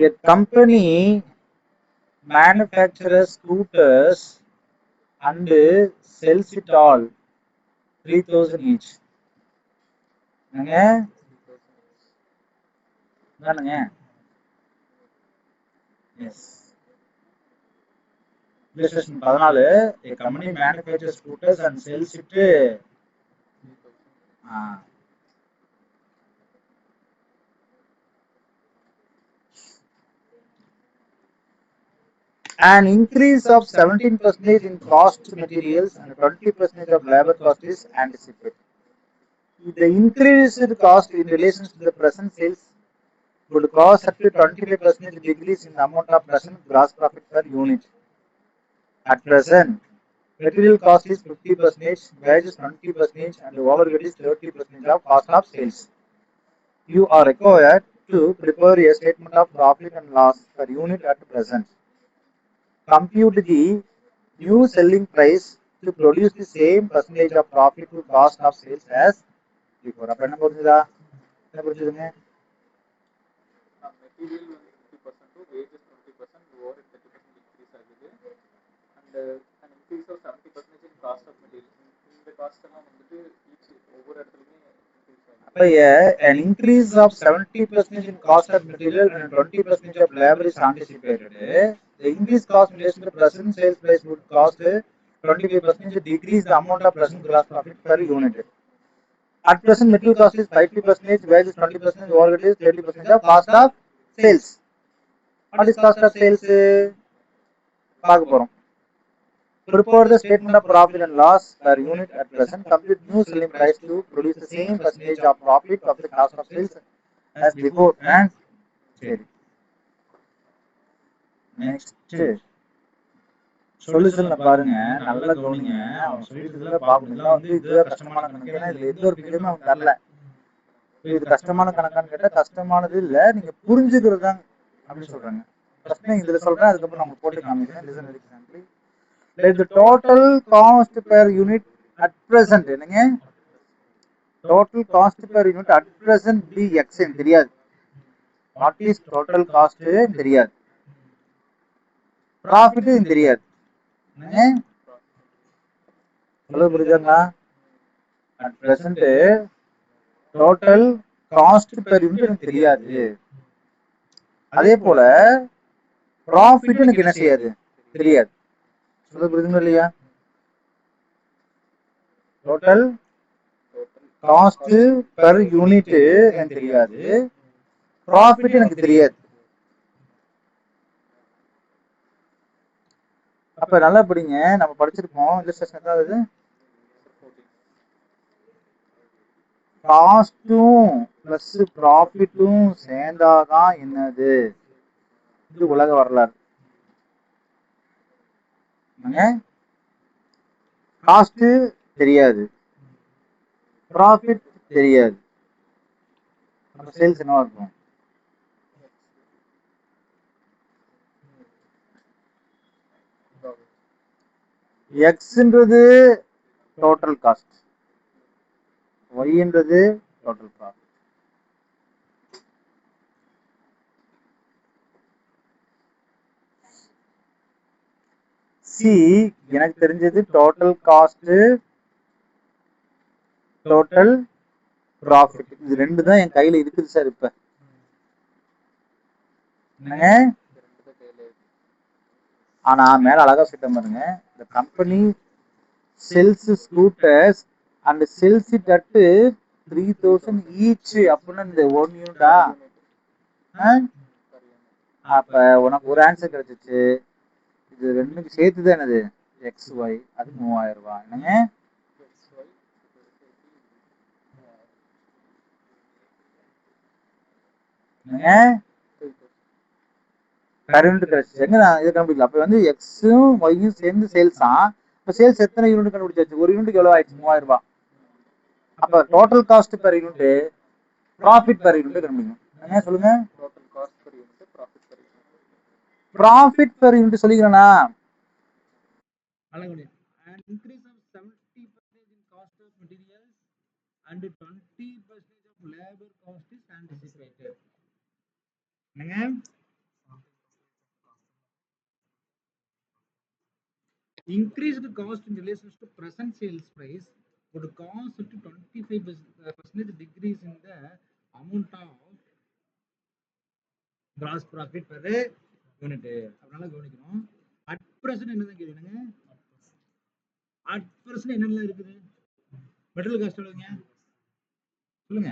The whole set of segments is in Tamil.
A company manufactures scooters and sells it all 3000 each. என்னங்க தானுங்க? S. illustration 14. A company manufactures scooters and sells it. An increase of 17% in cost materials and 20% of labor cost is anticipated. The increased cost in relation to the present sales would cause up to 25% decrease in the amount of present gross profit per unit. At present, material cost is 50%, wages 20%, and overhead is 30% of cost of sales. You are required to prepare a statement of profit and loss per unit at present. Compute the new selling price to produce the same percentage of profit to cost of sales as before. அப்ப என்ன புரிஞ்சுதா? என்ன புரிஞ்சுதுங்க? மெட்டீரியல் வந்து 50%, wages 20%, overhead 30% increase ஆகுது. And an increase of 70% in cost of material. இந்த காஸ்ட் எல்லாம் வந்துட்டு ஒவ்வொரு இடத்துலயுமே increase ஆகுது. அப்ப an increase of 70% in cost of material and 20% of labor is anticipated. The increased cost in relation to present sales price would cost 25% to decrease the amount of present gross profit per unit. At present, material cost is 50%, wages 20%, overhead is 30% of cost of sales. What is cost of sales? பார்க்க போறோம். Prepare the statement of profit and loss per unit at present. Compute new selling price to produce the same percentage of profit of the cost of sales as before. And சரி. Next. சொல்யூஷன்ல பாருங்க, நல்லா கவனிங்க. அவன் சொல்லிட்டு பார்க்கணும். இதெல்லாம் வந்து இதுவே கஷ்டமான கணக்கு. ஏன்னா இதுல எந்த ஒரு பிரிவுமே அவன் தரல. இது கஷ்டமான கணக்கான்னு கேட்டா கஷ்டமானது இல்ல, நீங்க புரிஞ்சுக்கிறது தான் அப்படின்னு சொல்றாங்க. ஃபர்ஸ்ட் இதுல சொல்றேன், அதுக்கப்புறம் நம்ம போட்டு காமிக்கிறேன். Listen very carefully. Let the total cost per unit at present, என்னங்க total cost per unit at present be x ன்னு தெரியாது. What is total cost தெரியாது. Profit தெரியாது. ஹலோ புரியுதுங்களா? At present total cost per unit எனக்கு தெரியாது. அதே போல ப்ராஃபிட் எனக்கு என்ன செய்யாது, தெரியாது. சொல்ல புரியுதுங்களா இல்லையா? டோட்டல் காஸ்ட் பெர் யூனிட் எனக்கு தெரியாது, ப்ராஃபிட் எனக்கு தெரியாது. அப்ப நல்லா படிங்க, நம்ம படிச்சிருப்போம் இல்லஸ்ட்ரேஷன். ஏதாவது காஸ்டும் பிளஸ் ப்ராஃபிட்டும் சேர்ந்தாதான் என்னது, இது உலக வரலாறு. காஸ்ட் தெரியாது, ப்ராஃபிட் தெரியாது, நம்ம சேல்ஸ் என்னவா இருக்கும்? எக்ஸ்ன்றது டோட்டல் காஸ்ட், ஒய்ன்றது டோட்டல் ப்ராஃபிட். சி எனக்கு தெரிஞ்சது டோட்டல் காஸ்ட், டோட்டல் ப்ராஃபிட், இது ரெண்டு தான் என் கையில இருக்குது சார். இப்ப என்னங்க, ஆனா மேல அழகா சொல்லிட்டேன் பாருங்க. இந்த company sells scooters and sells it at 3000 each அப்படின்னு இந்த 1 யூனிட்டா? அப்ப உனக்கு ஒரு ஆன்சர் கிடைச்சிச்சு. இது ரெண்டுக்கு சேர்த்துதான் என்னது எக்ஸ் ஒய், அது 3000 ரூபாய். என்னங்க கரண்ட் கிடைச்சிச்சு. எங்க நான் இதை கண்டுபிடிக்கல. அப்ப வந்து எக்ஸும் ஒய்யும் சேர்ந்து சேல்ஸ் தான். இப்ப சேல்ஸ் எத்தனை யூனிட் கண்டுபிடிச்சாச்சு? ஒரு யூனிட் எவ்வளவு ஆயிடுச்சு? 3000 ரூபாய். அப்ப total cost per unit, profit per unit கண்டுபிடிக்கணும். என்ன சொல்லுங்க? Total cost per unit, profit per unit. Profit per unit சொல்லிக்கிறேனா? An increase of 70% in cost of materials and 20% of labor cost is anticipated. என்னங்க increased cost in relation to present sales price would cause to 25% decrease in the amount of gross profit per unit. அதனால கவனிக்கணும். At present என்னதான் கேக்குறீங்க? At present என்னெல்லாம் இருக்குது? மெட்டீரியல் காஸ்ட் எவ்வளவுங்க? சொல்லுங்க.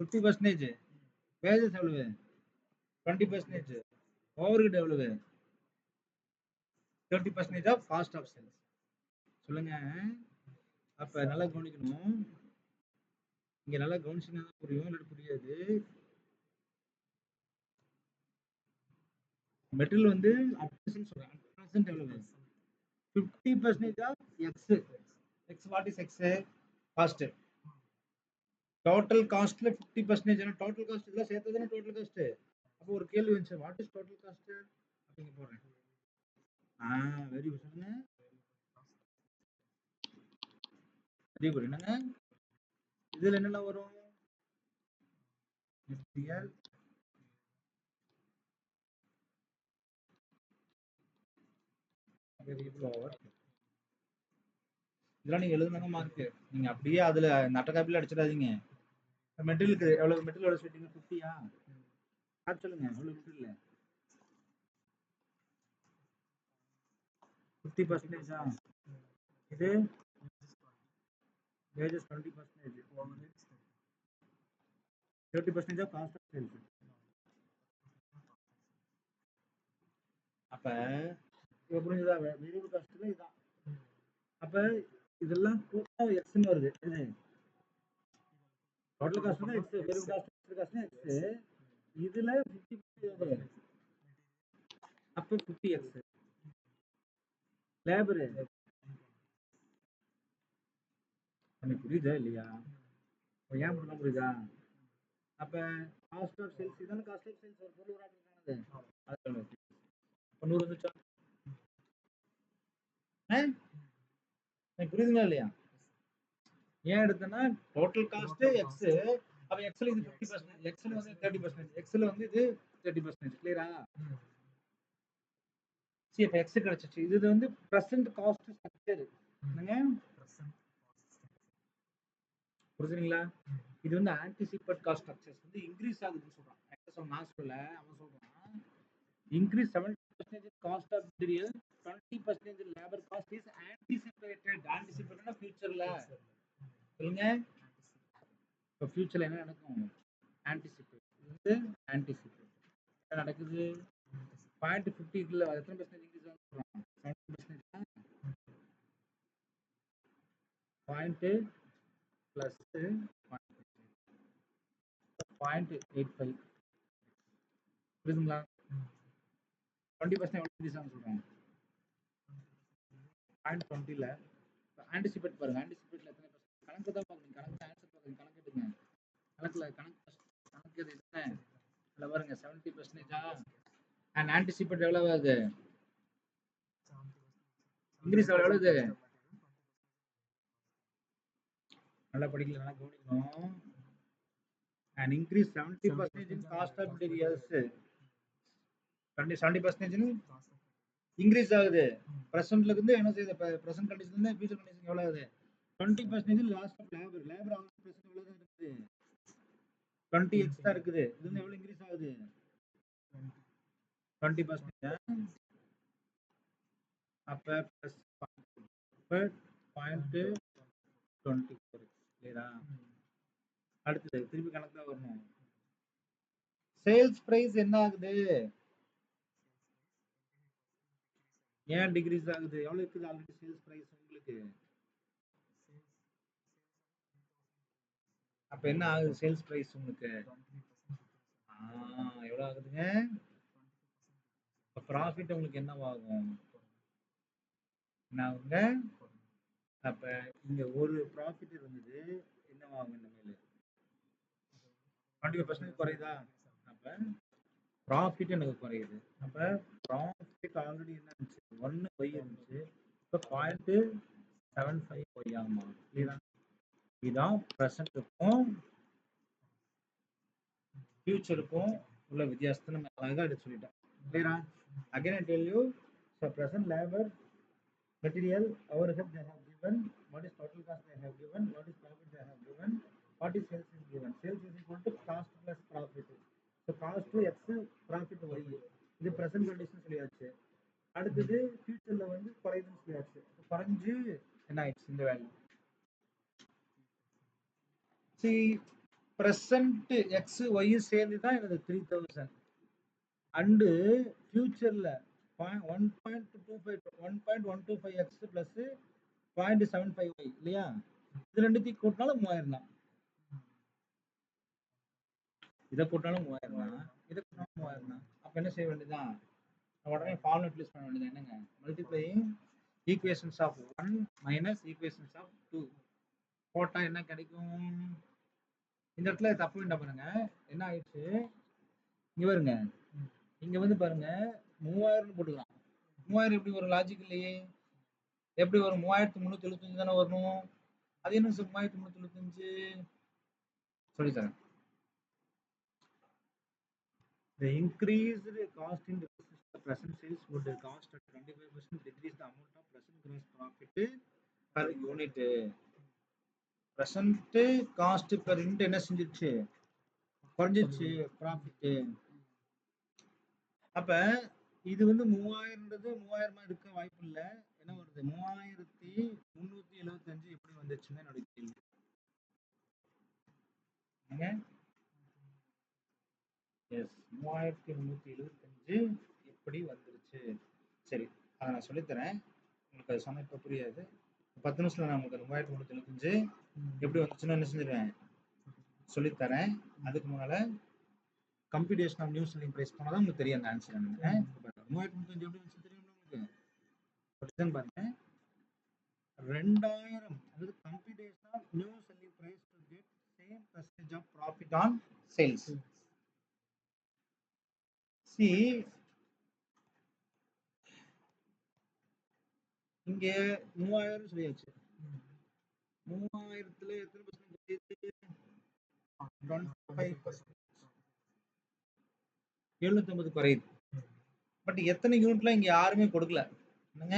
50%. வேஜஸ் எவ்வளவு? 20%. ஓவர்ஹெட் எவ்வளவு? 30% ஆஃப் காஸ்ட் ஆஃப் சேல்ஸ். சொல்லுங்க. அப்ப நல்லா கவனிக்கணும். இங்க நல்லா கவனிச்சீங்கன்னா தான் புரியும், இல்லாட்டி புரியாது. மெட்டீரியல் வந்து at present சொல்றேன். At present எவ்வளவு? 50% of x. X what is x? Cost. Total காஸ்ட்ல 50% டோட்டல் காஸ்ட் இதெல்லாம் சேர்த்து தானே டோட்டல் காஸ்ட். அப்போ ஒரு கேள்வி வந்துச்சு, வாட் இஸ் டோட்டல் காஸ்ட் அப்படிங்க போடுறேன். Very good. சொல்லுங்க. Very good. என்னங்க இதுல என்னெல்லாம் வரும்? Material, variable over. இதெல்லாம் நீங்க எழுதுனாங்க மார்க். நீங்க அப்படியே அதுல நட்ட காப்பில அடிச்சிடாதீங்க. மெட்டீரியலுக்கு எவ்வளவு மெட்டீரியல் எவ்வளவு சொல்லிட்டீங்க? 50யா? சொல்லுங்க எவ்வளவு மெட்டீரியல்? 50%. இது wages 20%. 30% of cost of sales. அப்ப இப்ப புரிஞ்சுதா? வேரியபிள் காஸ்ட்ல இதான். அப்ப இதெல்லாம் கூட்டா எக்ஸ்னு வருது. டோட்டல் காஸ்ட் தான் எக்ஸ், வேரியபிள் காஸ்ட் எக்ஸ். இதுல 50%. அப்ப 50x. லேபர் எனக்கு புரியுதா இல்லையா? ஏன் பண்ண புரியுதா? அப்ப காஸ்ட் ஆஃப் சேல்ஸ் இதான காஸ்ட் ஆஃப் சேல்ஸ் ஒரு பொருள் ஒரு ஆர்டர் காணது. அது 100 வந்துச்சா? எனக்கு புரியுதுங்களா இல்லையா? ஏன் எடுத்தேன்னா டோட்டல் காஸ்ட் எக்ஸ். அப்ப எக்ஸ்ல இது 50%, எக்ஸ்ல வந்து 30%, எக்ஸ்ல வந்து இது 30%. கிளியரா? சரி, இப்ப எக்ஸ் கிடைச்சிச்சு. இது வந்து பிரசன்ட் காஸ்ட் ஸ்ட்ரக்சர். என்னங்க புரிஞ்சுங்களா? இது வந்து ஆன்டிசிபேட் காஸ்ட் ஸ்ட்ரக்சர்ஸ் வந்து இன்க்ரீஸ் ஆகுதுன்னு சொல்றான். நான் சொல்லல, அவன் சொல்றான். Increase 70% cost of material, 20% labour cost is anticipated. ஆன்டிசிபேட்டட்னா ஃபியூச்சர்ல. சொல்லுங்க. இப்போ ஃபியூச்சர்ல என்ன நடக்கும்? ஆன்டிசிபேட். இது ஆன்டிசிபேட். என்ன நடக்குது? 0.50 இல்ல எத்தனை பர்சன்டேஜ் இன்க்ரீஸ் ஆகும் சொல்றான்? 70%. Point plus 0.85. புரியுதுங்களா? 20% எவ்வளவு இன்க்ரீஸ் ஆகும் சொல்றாங்க? 0.20ல ஆன்டிசிபேட் பாருங்க. ஆன்டிசிபேட்ல எத்தனை பர்சன்ட்? கணக்கு தான் பாருங்க. கணக்கு ஆன்சர் பாருங்க. கணக்கு எடுங்க. கணக்குல கணக்கு இது என்ன? அதுல பாருங்க 70%. அண்ட் ஆன்டிசிபேட் எவ்வளவு ஆகுது? இன்க்ரீஸ் எவ்வளவு? நல்லா படிக்கல, நல்லா கவனிக்கணும். And increase 70% in cost of materials. 70% increase ஆகுது. பிரசன்ட்ல இருந்து என்ன செய்யுது? பிரசன்ட் கண்டிஷன்ல இருந்து ஃபியூச்சர் கண்டிஷன் எவ்வளவு ஆகுது? 20% lost of labour. Labour already present எவ்வளவு தான் இருக்குது? 20x தான் இருக்குது. இது வந்து எவ்வளவு இன்க்ரீஸ் ஆகுது? 20%. அப்ப பிளஸ் 0.24. கிளியரா? அடுத்தது திருப்பி கணக்கு தான் வரணும். சேல்ஸ் பிரைஸ் என்ன ஆகுது? ஏன் டிகிரீஸ் ஆகுது? எவ்வளவு இருக்குது ஆல்ரெடி சேல்ஸ் பிரைஸ் உங்களுக்கு? அப்ப என்ன ஆகுது சேல்ஸ் பிரைஸ் உங்களுக்கு? எவ்வளவு ஆகுதுங்க? ப்ராஃபிட் உங்களுக்கு என்னவாகும்? என்ன ஆகுங்க? அப்ப இங்க ஒரு ப்ராஃபிட் இருந்தது, என்னவாகும்? இனிமேல் 25% குறையுதா? அப்ப ப்ராஃபிட் எனக்கு குறையுது. அப்ப ப்ராஃபிட் ஆல்ரெடி என்ன இருந்துச்சு? 1y இருந்துச்சு. இப்ப 0.75y ஆகுமா? இதுதான் ப்ரெசென்ட்டுக்கும் ஃபியூச்சருக்கும் உள்ள வித்தியாசத்தை நம்ம அழகா எடுத்து சொல்லிட்டோம். கிளியரா? Again I tell you, so present labour material overhead they have given, what is total cost they have given, what is profit they have given, what is sales is given. Sales is equal to cost plus profit. So cost to x, profit y. இது present condition சொல்லியாச்சு. அடுத்தது ஃபியூச்சர்ல வந்து குறையுதுன்னு சொல்லியாச்சு. குறைஞ்சு என்ன ஆயிடுச்சு இந்த value. See, present x y சேர்ந்து தான் எனது 3000 அண்டு ஃபியூச்சர்ல 1.125x பிளஸ் 0.75y இல்லையா, இது ரெண்டுத்தையும் கூட்டினாலும் 3000 தான். இதை கூட்டினாலும் 3000 தான், இதை கூட்டினாலும் 3000 தான். அப்ப என்ன செய்ய வேண்டியதுதான், உடனே ஃபார்முலா யூட்டிலைஸ் பண்ண வேண்டியது. என்னங்க, multiplying equations of 1 minus equations of 2 போட்டா என்ன கிடைக்கும். இந்த இடத்துல தப்பு என்ன பாருங்க, என்ன ஆயிடுச்சு இங்க பாருங்க, இங்க வந்து பாருங்க 3000 போட்டுக்கலாம். 3000 எப்படி வரும், லாஜிக் இல்லையே. எப்படி வரும், 3375 தானே வரணும். அது என்ன 3375 சொல்லித்தரேன். The increased cost in the present sales would cost at 25% decrease the amount of present gross profit per unit. Present cost per unit என்ன செஞ்சிருச்சு, குறைஞ்சிருச்சு ப்ராஃபிட். அப்ப இது வந்து 3000ன்றது 3000 இருக்க வாய்ப்பு இல்லை. என்ன வருது, 3375 எப்படி வந்துச்சுன்னு என்னோட கேள்வி. எஸ், 3375 எப்படி வந்துருச்சு. சரி, அதை நான் சொல்லித்தரேன். உங்களுக்கு அது சொன்ன இப்போ புரியாது. 10 நிமிஷத்துல நான் உங்களுக்கு 3375 எப்படி வந்துச்சுன்னு என்ன செஞ்சிருவேன், சொல்லித்தரேன். அதுக்கு முன்னால computation of new selling price போனால் தான் உங்களுக்கு தெரியும் அந்த ஆன்சர். 3375 எப்படி வந்துச்சு தெரியும் உங்களுக்கு. பாருங்க, 2000 அதாவது computation of new selling price to get same percentage of profit on sales. See, இங்க 3000 சொல்லியாச்சு. 3000த்துல எத்தனை பர்சன்ட், 25%, 750 குறையுது. பட் எத்தனை யூனிட்ல இங்க யாருமே கொடுக்கல என்னங்க.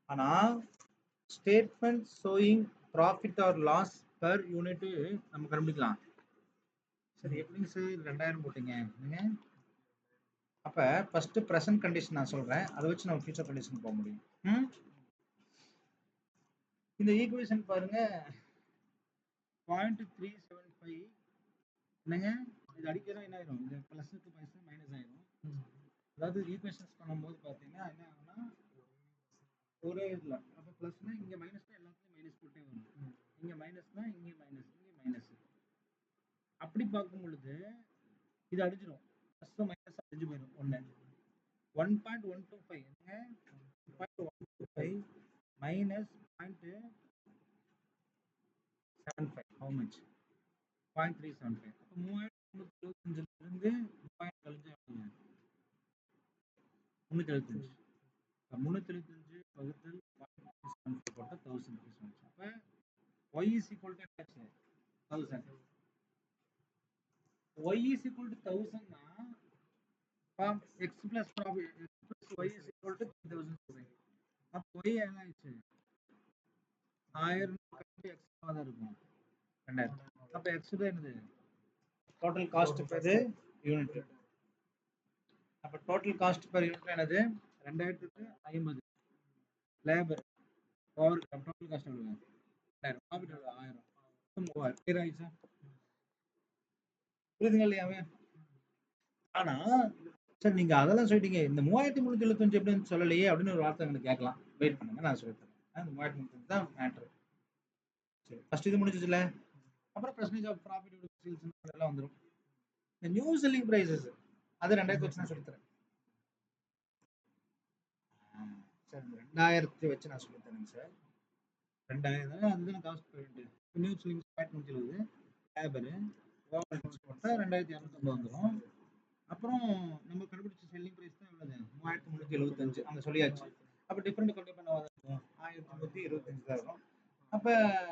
ஆனா statement showing profit or loss per unit நம்ம கண்டுபிடிக்கலாம். சரி, எப்படிங்க சார் 2000 போட்டீங்க. அப்ப ஃபர்ஸ்ட் பிரசன்ட் கண்டிஷன் நான் சொல்றேன், அதை வச்சு நம்ம ஃபியூச்சர் கண்டிஷன் போக முடியும். இந்த ஈக்குவேஷன் பாருங்க 0.375 என்னங்க, இது அடிக்கிறோம் என்ன ஆயிரும், இந்த பிளஸ்க்கு பிளஸ் மைனஸ் ஆயிரும். அதாவது ஈக்குவேஷன்ஸ் பண்ணும்போது பாத்தீங்கன்னா என்ன ஆகும்னா ஒரே இதுல அப்ப பிளஸ்னா இங்க மைனஸ்னா எல்லாத்துலயும் மைனஸ் போட்டே வரும். இங்க மைனஸ்னா இங்க மைனஸ், இங்க மைனஸ். அப்படி பார்க்கும் பொழுது இது அடிச்சிடும், பிளஸ் மைனஸ் அடிஞ்சு போயிடும். 1.125 என்னங்க, 1.125 மைனஸ் 0.75 how much, 0.375. அப்ப 3375 இருந்து 3000 கழிஞ்சா 375. 375 வகுத்தல் 0.375 போட்டா 1000 rupees வந்துச்சு. அப்ப y is equal to 1000. y is equal to 1000 னா x plus profit x plus y is equal to 3000 சொல்றீங்க. அப்ப y என்ன ஆயிடுச்சு, 1000 கழிச்சு x தான் இருக்கும் 2000. அப்ப x தான் என்னது, டோட்டல் காஸ்ட் பெர் யூனிட். அப்ப டோட்டல் காஸ்ட் பெர் யூனிட் என்னது 2050. லேபர் பவர் டோட்டல் காஸ்ட் எவ்வளவு, 2000. ப்ராஃபிட் எவ்வளவு, 1000. 3000. கிளியர் ஆயிடுச்சா, புரியுதுங்க இல்லையாவே. ஆனா சார் நீங்க அதெல்லாம் சொல்லிட்டீங்க, இந்த 3375 எப்படின்னு சொல்லலையே அப்படின்னு ஒரு வார்த்தை எனக்கு கேட்கலாம். வெயிட் பண்ணுங்க, நான் சொல்லித்தரேன். இந்த 3375 தான் மேட்ரு. சரி, ஃபர்ஸ்ட் இது முடிஞ்சிச்சுல, அப்புறம் பர்சன்டேஜ் ஆஃப் ப்ராஃபிட் சேல்ஸ் எல்லாம் வந்துடும். இந்த நியூ செல்லிங் பிரைசஸ் அது 2000 வச்சு நான் சொல்லித்தரேன். சார் 2000 வச்சு நான் சொல்லித்தரேங்க சார். 2000 அதுதான் காஸ்ட் போயிட்டு நியூ செல்லிங் 2070 லேபர் போட்டா 2250 வந்துடும். அப்புறம் நம்ம கண்டுபிடிச்ச செல்லிங் பிரைஸ் தான் எவ்வளவு, 3375 அங்க சொல்லியாச்சு. அப்ப டிஃபரெண்ட் கண்டிப்பா என்ன வரும், 1125 தான் வரும். அப்ப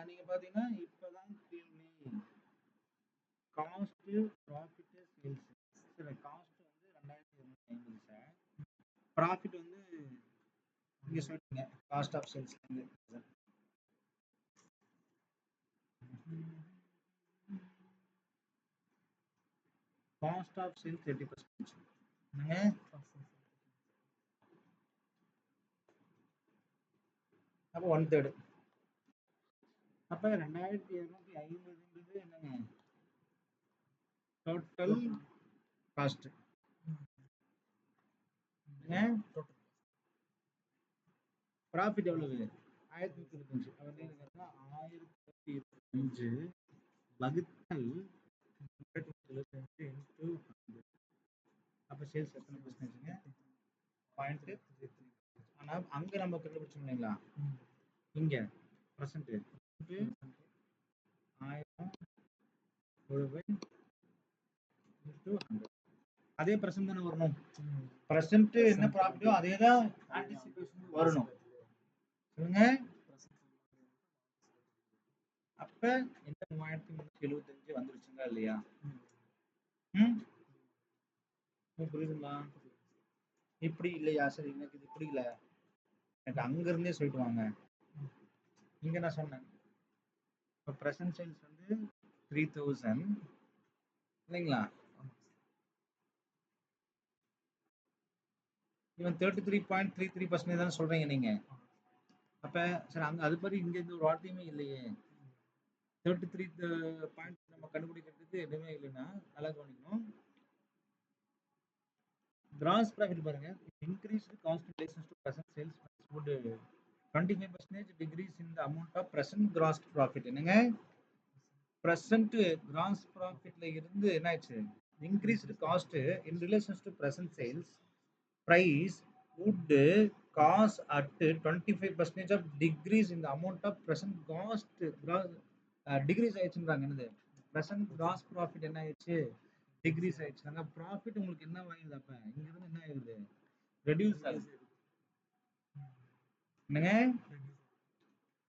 நீங்க பாத்தீங்கன்னா இப்பதான் கேள்வி காஸ்ட் ப்ராஃபிட் சேல்ஸ். சரி, காஸ்ட் வந்து 2250 சார், ப்ராஃபிட் வந்து இங்க சொல்லிட்டீங்க cost of sales cost of sales 30%. என்னங்க அப்போ 1/3. அப்ப 2250 என்னங்க டோட்டல் காஸ்ட். ப்ராஃபிட் எவ்வளவு 1125. அவர் 1125 வகுத்தல் 175 into 100. அப்ப சேல்ஸ் எத்தனை பர்சன்டேஜ்ங்க 0.33. ஆனா அங்க நம்ம கண்டுபிடிச்சோம் இல்லைங்களா இங்க பர்சன்ட் 1000 into 100. அதே பிரசன்ட் தானே வரணும். பிரசன்ட் என்ன ப்ராஃபிட்டோ அதே தான் ஆன்டிசிபேஷன் வரணும். சொல்லுங்க. அப்ப இந்த 3375 வந்துருச்சுங்களா இல்லையா? புரியுதுங்களா? இப்படி இல்லையா? சரி எனக்கு இது புரியல, எனக்கு அங்க இருந்தே சொல்லிட்டு வாங்க. இங்க நான் சொன்னேன் இப்போ பிரசன்ட் சேல்ஸ் வந்து 3000 இல்லைங்களா? இவன் 33.33% தானே சொல்றீங்க நீங்க. அப்ப சரி அங்க அது மாதிரி இங்க இந்த ஒரு வார்த்தையுமே இல்லையே. 33 பாயிண்ட் நம்ம கண்டுபிடிக்கிறதுக்கு எதுவுமே இல்லைன்னா நல்லா கவனிக்கணும். கிராஸ் ப்ராஃபிட் பாருங்க, increase cost in relation to present sales would 25% decrease in the amount of present gross profit. என்னங்க present gross profitல இருந்து என்ன ஆச்சு increased cost in relation to present sales price would cause at 25% of decrease in the amount of present cost decrease ஆயிடுச்சுன்றாங்க. என்னது present gross profit என்ன ஆயிடுச்சு டிக்ரீஸ் ஆயிடுச்சுனாங்க. ப்ராஃபிட் உங்களுக்கு என்ன ஆகுது? அப்ப இங்க இருந்து என்ன ஆகுது ரெடியூஸ் ஆகுது. என்னங்க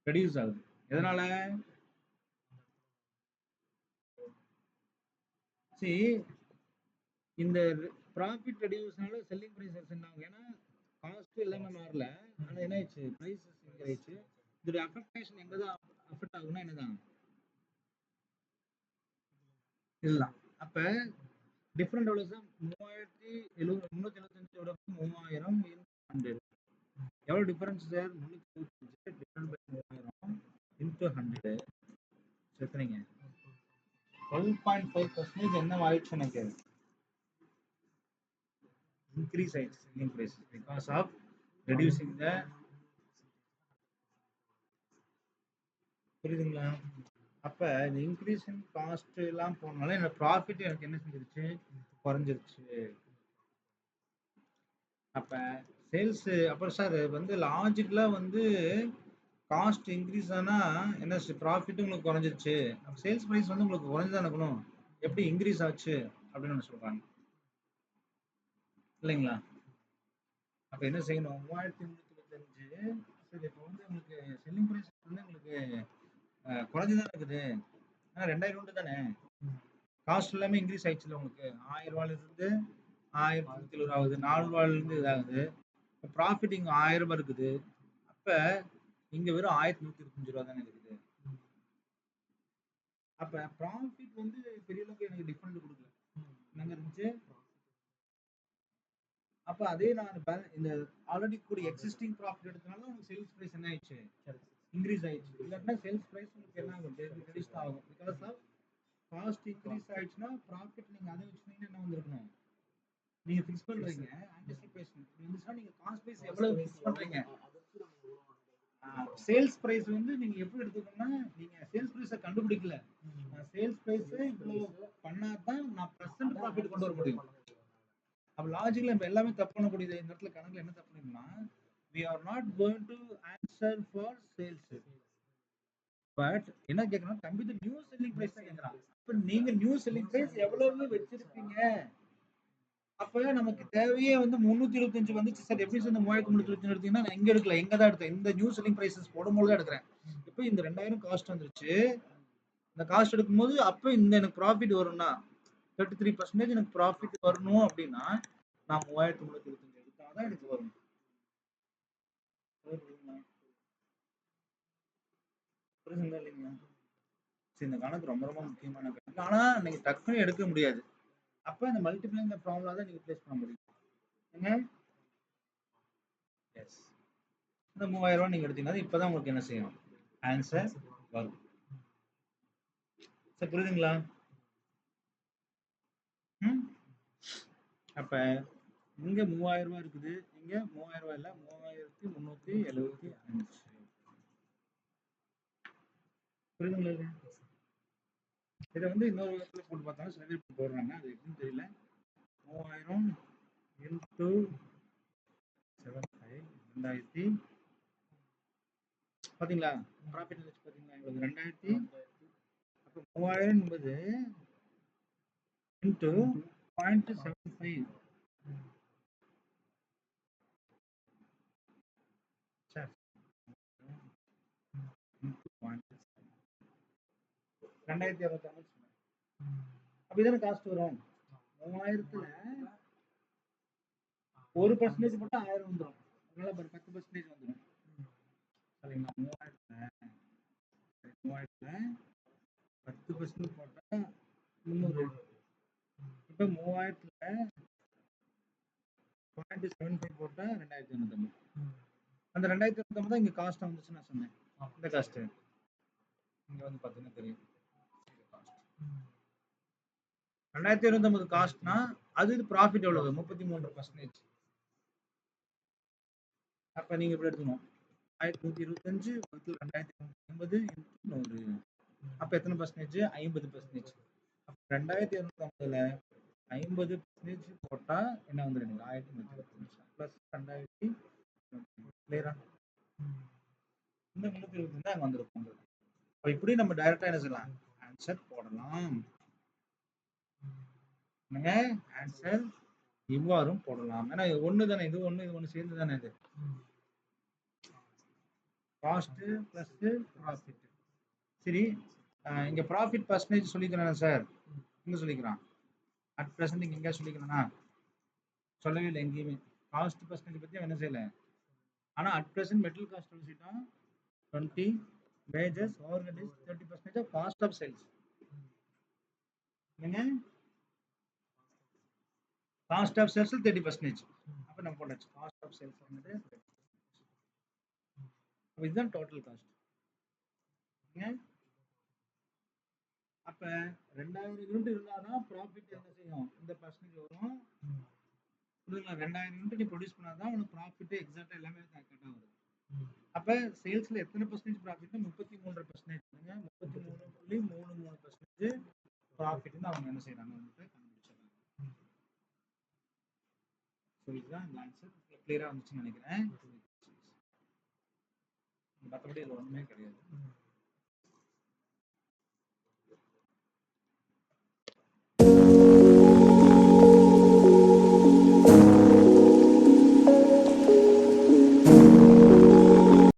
ரெடியூஸ் ஆகுது. எதனால? சரி இந்த ப்ராஃபிட் ரெடியூஸ்னால செல்லிங் பிரைஸ் என்ன ஆகும்? ஏன்னா காஸ்ட் எல்லாமே மாறல, ஆனா என்ன ஆயிடுச்சு பிரைஸஸ் இன்க்ரீஸ் ஆயிடுச்சு. இதோட அஃபெக்டேஷன் எங்க தான் அஃபெக்ட் ஆகும்னா என்னதான் இதுதான். அப்ப டிஃபரெண்ட் எவ்வளவு? 375 3000 எவ்வளவு difference sir? 375 divided by 3000 into 100 எத்தனைங்க? 12.5% என்ன ஆயிடுச்சு எனக்கு இன்க்ரீஸ் ஆயிடுச்சு selling price because of reducing the. புரியுதுங்களா? அப்ப இந்த இன்க்ரீஸ் இன் காஸ்ட் எல்லாம் போனாலும் என்னோட ப்ராஃபிட் எனக்கு என்ன செஞ்சிருச்சு குறைஞ்சிருச்சு. அப்ப சேல்ஸ் அப்புறம் சார் வந்து லாஜிக்கலா வந்து காஸ்ட் இன்க்ரீஸ் ஆனா என்ன ப்ராஃபிட் உங்களுக்கு குறைஞ்சிருச்சு, சேல்ஸ் பிரைஸ் வந்து உங்களுக்கு குறைஞ்சுதான் இருக்கணும், எப்படி இன்க்ரீஸ் ஆச்சு அப்படின்னு சொல்றாங்க இல்லைங்களா? அப்ப என்ன செய்யணும்? 3325 சரி இப்போ வந்து உங்களுக்கு செல்லிங் பிரைஸ் வந்து உங்களுக்கு குறைஞ்சுதான் இருக்குது. ஆனா 2000 தானே காஸ்ட் எல்லாமே இன்க்ரீஸ் ஆயிடுச்சுல உங்களுக்கு. 1000 ரூபாயில இருந்து 1070 ஆகுது, 4 ரூபாயில இருந்து இதாகுது. ப்ராஃபிட் இங்க 1000 ரூபாய் இருக்குது. அப்ப இங்க வெறும் 1125 ரூபா தானே இருக்குது. அப்ப ப்ராஃபிட் வந்து பெரிய அளவுக்கு எனக்கு டிஃபரெண்ட் கொடுக்கல. என்னங்க இருந்துச்சு? அப்ப அதே நான் இந்த ஆல்ரெடி கூட எக்ஸிஸ்டிங் ப்ராஃபிட் எடுத்தனால உங்களுக்கு சேல்ஸ் பிரைஸ் என்ன ஆயிடுச்சு இன்க்ரீஸ் ஆயிடுச்சு. இல்லாட்டினா சேல்ஸ் பிரைஸ் உங்களுக்கு என்ன ஆகும் ரெடியூஸ் ஆகும். பிகாஸ் ஆஃப் காஸ்ட் இன்க்ரீஸ் ஆயிடுச்சுன்னா ப்ராஃபிட் நீங்க அதை வச்சுனீங்கன்னா என்ன வந்திருக்கணும்? நீங்க ஃபிக்ஸ் பண்றீங்க ஆன்டிசிபேஷன் இருந்துச்சுன்னா நீங்க காஸ்ட் பிரைஸ் எவ்வளவு ஃபிக்ஸ் பண்றீங்க. சேல்ஸ் பிரைஸ் வந்து நீங்க எப்படி எடுத்துக்கணும்னா நீங்க சேல்ஸ் பிரைஸை கண்டுபிடிக்கல, சேல்ஸ் பிரைஸ் இவ்வளவு பண்ணாதான் நான் பிரசன்ட் ப்ராஃபிட் கொண்டு வர முடியும். அப்ப லாஜிக்கலா இப்ப எல்லாமே தப்பு பண்ணக்கூடியது. இந்த இடத்துல கணக்குல என்ன தப்பு பண்ணீங்கன்னா we are not going to answer for sales, but என்ன கேக்குறோம் தம்பி the new selling price தான் கேக்குறான். அப்ப நீங்க நியூ செல்லிங் பிரைஸ் எவ்வளவு வச்சிருப்பீங்க? அப்ப நமக்கு தேவையே வந்து 325 வந்துச்சு சார். எப்படி சார் இந்த 3325 எடுத்தீங்கன்னா நான் எங்க எடுக்கல, எங்க தான் எடுத்தேன் இந்த நியூ செல்லிங் பிரைசஸ் போடும்போது தான் எடுக்கிறேன். இப்போ இந்த 2000 காஸ்ட் வந்துருச்சு. இந்த காஸ்ட் எடுக்கும்போது அப்ப இந்த எனக்கு ப்ராஃபிட் வரும்னா 33% எனக்கு ப்ராஃபிட் வரணும் அப்படின்னா நான் 3325 எடுத்தாதான் எனக்கு வரும். புரியுதுங்களா? புரியுதுங்களா இல்லைங்களா? சரி, இந்த கணக்கு ரொம்ப ரொம்ப முக்கியமான கணக்கு. ஆனா நீங்க டக்குன்னு எடுக்க முடியாது. அப்ப இந்த மல்டிப்ளை இந்த ஃபார்முலா தான் நீங்க ப்ளேஸ் பண்ண முடியும். என்ன? எஸ். இந்த 3000 நீங்க எடுத்தீங்கன்னா இப்பதான் உங்களுக்கு என்ன செய்யும்? ஆன்சர் வரும். சரி, புரியுதுங்களா? ம்? அப்ப இங்க 3000 இருக்குது, இங்க 3000 இல்ல 3375. புரியுதுங்களா இல்லையா? இதை வந்து இன்னொரு விதத்துல போட்டு பார்த்தாலும் சில பேர் போடுறாங்க, அது எப்படின்னு தெரியல. 3000 இன்டூ 75 2000. பாத்தீங்களா? ப்ராஃபிட் வந்துச்சு பாத்தீங்களா? எங்களுக்கு 2000. அப்ப 3000 என்பது இன்டூ 0.75. சரி, இன்டூ 2250 சொன்னேன். அப்ப இதான காஸ்ட் வரும். 3000த்துல 1% போட்டா 1000 வந்துடும். அதனால 10% வந்துடும். சரிங்களா? 3000த்துல 10% போட்டா 300. இப்ப 3000த்துல 0.75 போட்டா 2250. அந்த 2250 தான் இங்க காஸ்ட் வந்துச்சு நான் சொன்னேன். இந்த காஸ்ட் இங்க வந்து பாத்தீங்கன்னா தெரியும். 2250 காஸ்ட்னா அது ப்ராஃபிட் எவ்வளவு? 33%. அப்ப நீங்க இப்படி எடுத்துக்கணும். 1125 வகுத்தல் 2250 இன்டு 100. அப்ப எத்தனை பர்சன்டேஜ்? 50%. அப்ப 2250ல 50% போட்டா என்ன வந்துடும்? 1125 பிளஸ் 2000. கிளியரா? இந்த 325 தான் அங்க வந்திருக்கும். அப்ப இப்படி நம்ம டைரக்டா என்ன செய்யலாம்? ஆன்சர் போடலாம். என்னங்க? ஆன்சர் இவ்வாறும் போடலாம். ஏன்னா இது ஒண்ணு தானே, இது ஒண்ணு இது ஒண்ணு சேர்ந்து தானே இது. Cost plus profit. சரி, இங்க ப்ராஃபிட் பர்சன்டேஜ் சொல்லிக்கிறானா சார்? இங்க சொல்லிக்கிறான். அட் பிரசன்ட் இங்க எங்க சொல்லிக்கிறானா? சொல்லவே இல்லை எங்கேயுமே. காஸ்ட் பர்சன்டேஜ் பத்தி என்ன செய்யல. ஆனா அட் பிரசன்ட் மெட்டல் காஸ்ட் சொல்லிட்டோம் 20, wages, overhead is 30% of cost of sales. என்னங்க? Cost of sales 30%. அப்ப நம்ம போட்டாச்சு காஸ்ட் ஆஃப் சேல்ஸ் வந்து. அப்ப இதுதான் டோட்டல் காஸ்ட். அப்ப 2000 யூனிட் இருந்தாதான் ப்ராஃபிட் என்ன செய்யும்? இந்த பர்சன்டேஜ் வரும். புரியுதுங்களா? 2000 யூனிட் நீ ப்ரொடியூஸ் பண்ணாதான் உனக்கு ப்ராஃபிட் எக்ஸாக்டா எல்லாமே கரெக்டா வரும். அப்ப சேல்ஸ்ல எத்தனை பர்சன்டேஜ் ப்ராஃபிட்? 33%. 33.33% ப்ராஃபிட்னு அவங்க என்ன செய்யறாங்க? வந்துட்டு கண்டுபிடிச்சிடறாங்க. ஸோ இதுதான் இந்த ஆன்சர். கிளியரா வந்துச்சுன்னு நினைக்கிறேன். மற்றபடி இது ஒண்ணுமே கிடையாது.